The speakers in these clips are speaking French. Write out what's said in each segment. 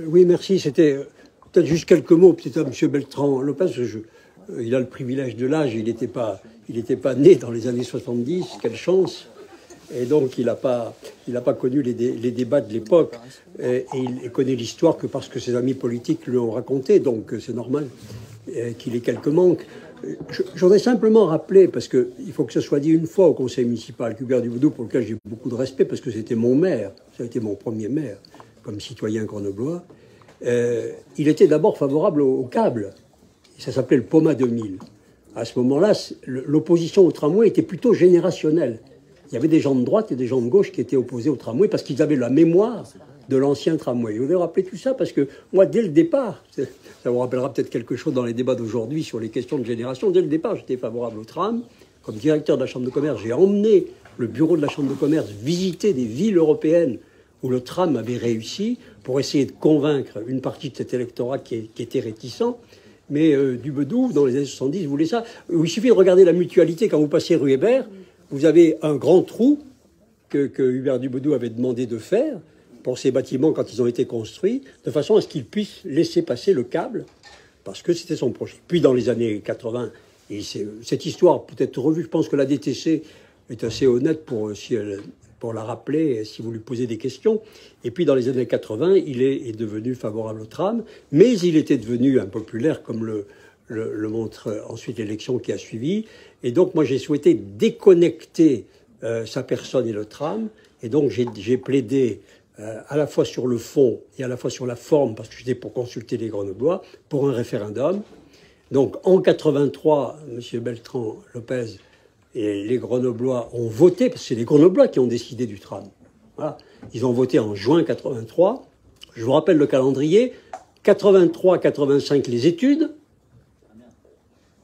Oui, merci. C'était peut-être juste quelques mots, peut-être à M. Beltrán-Lopez. Il a le privilège de l'âge. Il n'était pas né dans les années 70. Quelle chance. Et donc, il n'a pas connu les débats de l'époque. Et il connaît l'histoire que parce que ses amis politiques lui ont raconté. Donc, c'est normal qu'il ait quelques manques. Je voudrais simplement rappeler, parce qu'il faut que ce soit dit une fois au conseil municipal, qu'Hubert Dubedoux, pour lequel j'ai beaucoup de respect, parce que c'était mon maire, ça a été mon premier maire, comme citoyen grenoblois, il était d'abord favorable au câble. Ça s'appelait le POMA 2000. À ce moment-là, l'opposition au tramway était plutôt générationnelle. Il y avait des gens de droite et des gens de gauche qui étaient opposés au tramway parce qu'ils avaient la mémoire de l'ancien tramway. Je voudrais rappeler tout ça parce que moi, dès le départ, ça vous rappellera peut-être quelque chose dans les débats d'aujourd'hui sur les questions de génération, dès le départ, j'étais favorable au tram. Comme directeur de la Chambre de commerce, j'ai emmené le bureau de la Chambre de commerce visiter des villes européennes où le tram avait réussi pour essayer de convaincre une partie de cet électorat qui était réticent. Mais Dubedoux, dans les années 70, voulait ça. Il suffit de regarder la mutualité quand vous passez rue Hébert. Vous avez un grand trou que Hubert Dubedoux avait demandé de faire pour ces bâtiments quand ils ont été construits, de façon à ce qu'ils puissent laisser passer le câble, parce que c'était son projet. Puis dans les années 80, et cette histoire peut être revue, je pense que la DTC est assez honnête pour la rappeler si vous lui posez des questions. Et puis dans les années 80, il est devenu favorable au tram, mais il était devenu impopulaire, comme le montre ensuite l'élection qui a suivi. Et donc moi j'ai souhaité déconnecter sa personne et le tram. Et donc j'ai plaidé à la fois sur le fond et à la fois sur la forme, parce que j'étais pour consulter les Grenoblois, pour un référendum. Donc en 83, M. Beltrán-Lopez et les Grenoblois ont voté, parce que c'est les Grenoblois qui ont décidé du tram. Voilà. Ils ont voté en juin 83. Je vous rappelle le calendrier. 83-85 les études.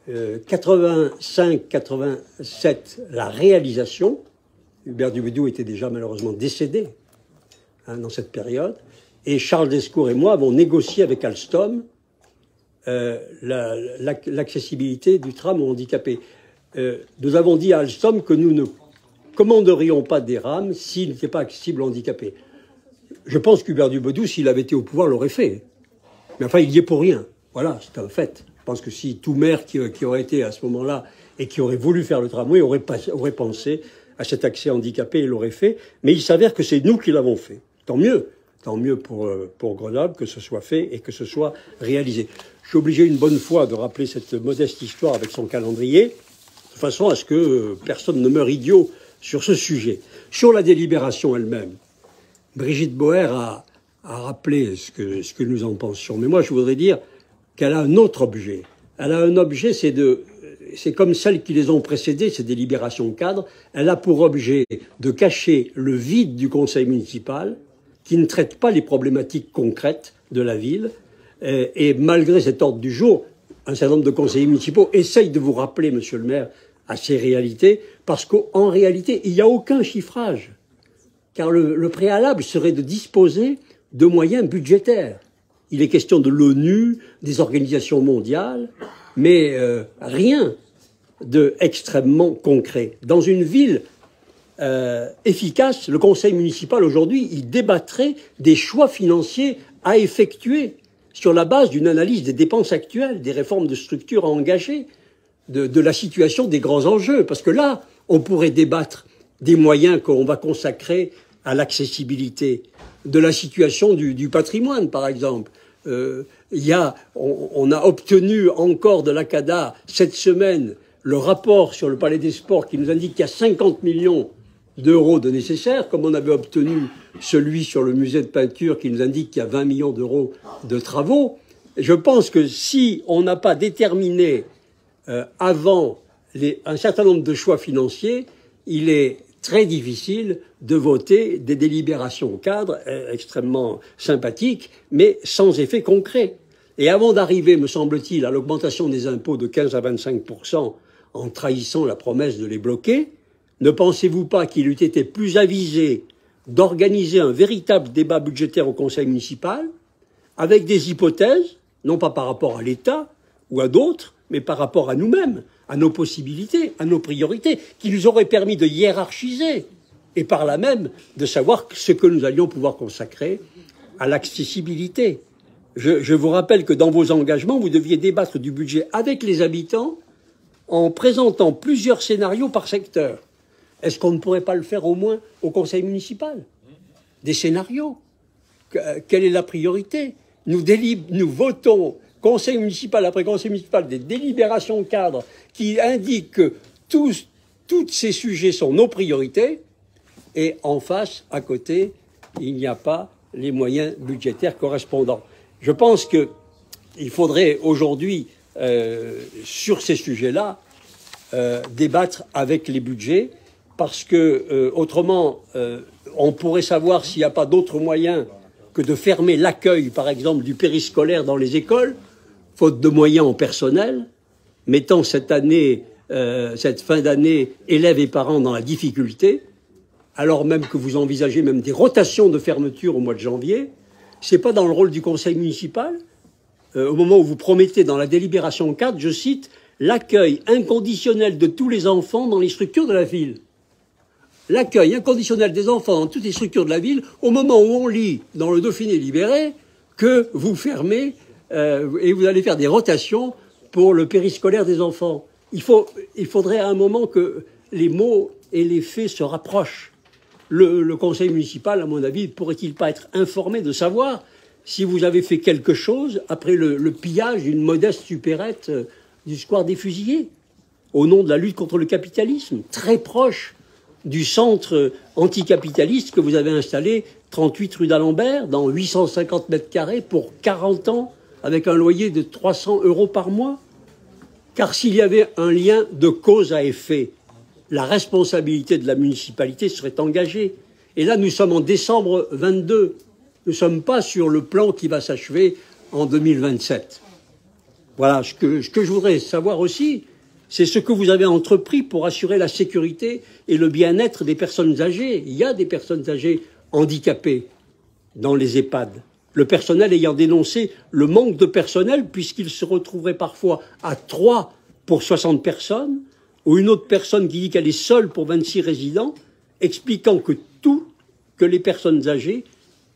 85-87 la réalisation. Hubert Dubedoux était déjà malheureusement décédé dans cette période. Et Charles Descours et moi avons négocié avec Alstom l'accessibilité du tram aux handicapés. Nous avons dit à Alstom que nous ne commanderions pas des rames s'ils n'étaient pas accessibles aux handicapés. Je pense qu'Hubert Dubedoux, s'il avait été au pouvoir, l'aurait fait. Mais enfin, il y est pour rien. Voilà, c'est un fait. Je pense que si tout maire qui aurait été à ce moment-là et qui aurait voulu faire le tramway aurait pensé à cet accès handicapé, il l'aurait fait. Mais il s'avère que c'est nous qui l'avons fait. Tant mieux pour Grenoble que ce soit fait et que ce soit réalisé. Je suis obligé une bonne fois de rappeler cette modeste histoire avec son calendrier, de façon à ce que personne ne meure idiot sur ce sujet. Sur la délibération elle-même, Brigitte Boer a rappelé ce que nous en pensions. Mais moi, je voudrais dire qu'elle a un autre objet. Elle a un objet, c'est comme celles qui les ont précédées, ces délibérations cadres. Elle a pour objet de cacher le vide du conseil municipal, qui ne traite pas les problématiques concrètes de la ville. Et malgré cet ordre du jour, un certain nombre de conseillers municipaux essayent de vous rappeler, monsieur le maire, à ces réalités, parce qu'en réalité, il n'y a aucun chiffrage. Car le préalable serait de disposer de moyens budgétaires. Il est question de l'ONU, des organisations mondiales, mais rien de extrêmement concret. Dans une ville efficace, le conseil municipal aujourd'hui, il débattrait des choix financiers à effectuer sur la base d'une analyse des dépenses actuelles, des réformes de structure à engager, de la situation des grands enjeux. Parce que là, on pourrait débattre des moyens qu'on va consacrer à l'accessibilité, de la situation du patrimoine, par exemple. On a obtenu encore de l'ACADA cette semaine le rapport sur le Palais des Sports qui nous indique qu'il y a 50 millions d'euros de nécessaires, comme on avait obtenu celui sur le musée de peinture qui nous indique qu'il y a 20 millions d'euros de travaux. Je pense que si on n'a pas déterminé avant un certain nombre de choix financiers, il est très difficile de voter des délibérations au cadre extrêmement sympathiques, mais sans effet concret. Et avant d'arriver, me semble-t-il, à l'augmentation des impôts de 15 à 25% en trahissant la promesse de les bloquer, ne pensez-vous pas qu'il eût été plus avisé d'organiser un véritable débat budgétaire au conseil municipal, avec des hypothèses, non pas par rapport à l'État ou à d'autres, mais par rapport à nous-mêmes, à nos possibilités, à nos priorités, qui nous auraient permis de hiérarchiser et par là même de savoir ce que nous allions pouvoir consacrer à l'accessibilité. Je vous rappelle que dans vos engagements, vous deviez débattre du budget avec les habitants en présentant plusieurs scénarios par secteur. Est-ce qu'on ne pourrait pas le faire au moins au conseil municipal? Des scénarios. Quelle est la priorité? Nous votons conseil municipal après conseil municipal des délibérations cadres qui indiquent que tous ces sujets sont nos priorités et en face, à côté, il n'y a pas les moyens budgétaires correspondants. Je pense qu'il faudrait aujourd'hui, sur ces sujets-là, débattre avec les budgets parce que autrement, on pourrait savoir s'il n'y a pas d'autres moyens que de fermer l'accueil, par exemple, du périscolaire dans les écoles, faute de moyens en personnel, mettant cette fin d'année, élèves et parents dans la difficulté, alors même que vous envisagez même des rotations de fermeture au mois de janvier. C'est pas dans le rôle du conseil municipal, au moment où vous promettez dans la délibération 4, je cite, l'accueil inconditionnel de tous les enfants dans les structures de la ville. L'accueil inconditionnel des enfants dans toutes les structures de la ville, au moment où on lit dans le Dauphiné libéré que vous fermez et vous allez faire des rotations pour le périscolaire des enfants. Il faudrait à un moment que les mots et les faits se rapprochent. Le conseil municipal, à mon avis, pourrait-il pas être informé de savoir si vous avez fait quelque chose après le pillage d'une modeste supérette du square des Fusillés, au nom de la lutte contre le capitalisme, très proche du centre anticapitaliste que vous avez installé, 38 rue d'Alembert, dans 850 mètres carrés pour 40 ans, avec un loyer de 300 € par mois. Car s'il y avait un lien de cause à effet, la responsabilité de la municipalité serait engagée. Et là, nous sommes en décembre 22. Nous ne sommes pas sur le plan qui va s'achever en 2027. Voilà, ce que je voudrais savoir aussi, c'est ce que vous avez entrepris pour assurer la sécurité et le bien-être des personnes âgées. Il y a des personnes âgées handicapées dans les EHPAD. Le personnel ayant dénoncé le manque de personnel puisqu'il se retrouverait parfois à 3 pour 60 personnes, ou une autre personne qui dit qu'elle est seule pour 26 résidents, expliquant que les personnes âgées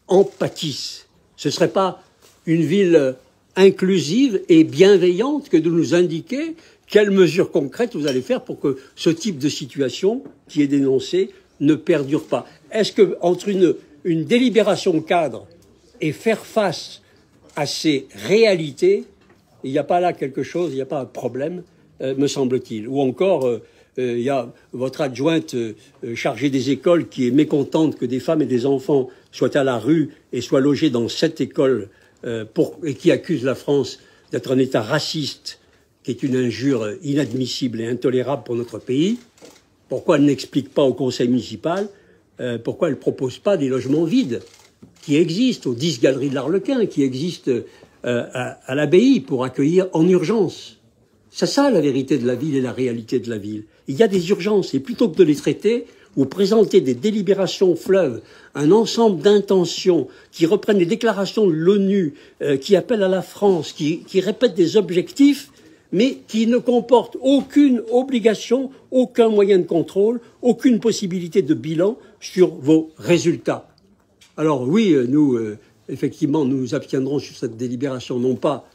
en pâtissent. Ce ne serait pas une ville inclusive et bienveillante que de nous indiquer quelles mesures concrètes vous allez faire pour que ce type de situation qui est dénoncée ne perdure pas? Est-ce que entre une délibération cadre et faire face à ces réalités, il n'y a pas là quelque chose, il n'y a pas un problème, me semble-t-il? Ou encore, il y a votre adjointe chargée des écoles qui est mécontente que des femmes et des enfants soient à la rue et soient logés dans cette école et qui accuse la France d'être un État raciste, qui est une injure inadmissible et intolérable pour notre pays. Pourquoi elle n'explique pas au conseil municipal pourquoi elle ne propose pas des logements vides qui existent aux 10 galeries de l'Arlequin, qui existent à l'abbaye pour accueillir en urgence? C'est ça la vérité de la ville et la réalité de la ville. Il y a des urgences et plutôt que de les traiter, vous présentez des délibérations fleuves, un ensemble d'intentions qui reprennent les déclarations de l'ONU, qui appellent à la France, qui répètent des objectifs, mais qui ne comportent aucune obligation, aucun moyen de contrôle, aucune possibilité de bilan sur vos résultats. Alors oui, nous, effectivement, nous nous abstiendrons sur cette délibération, non pas,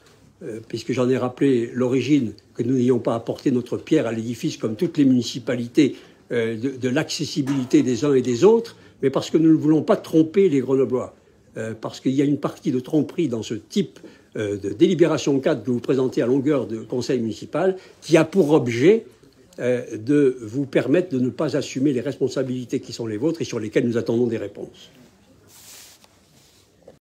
puisque j'en ai rappelé l'origine, que nous n'ayons pas apporté notre pierre à l'édifice comme toutes les municipalités de l'accessibilité des uns et des autres, mais parce que nous ne voulons pas tromper les Grenoblois. Parce qu'il y a une partie de tromperie dans ce type de délibération cadre que vous présentez à longueur de conseil municipal, qui a pour objet de vous permettre de ne pas assumer les responsabilités qui sont les vôtres et sur lesquelles nous attendons des réponses.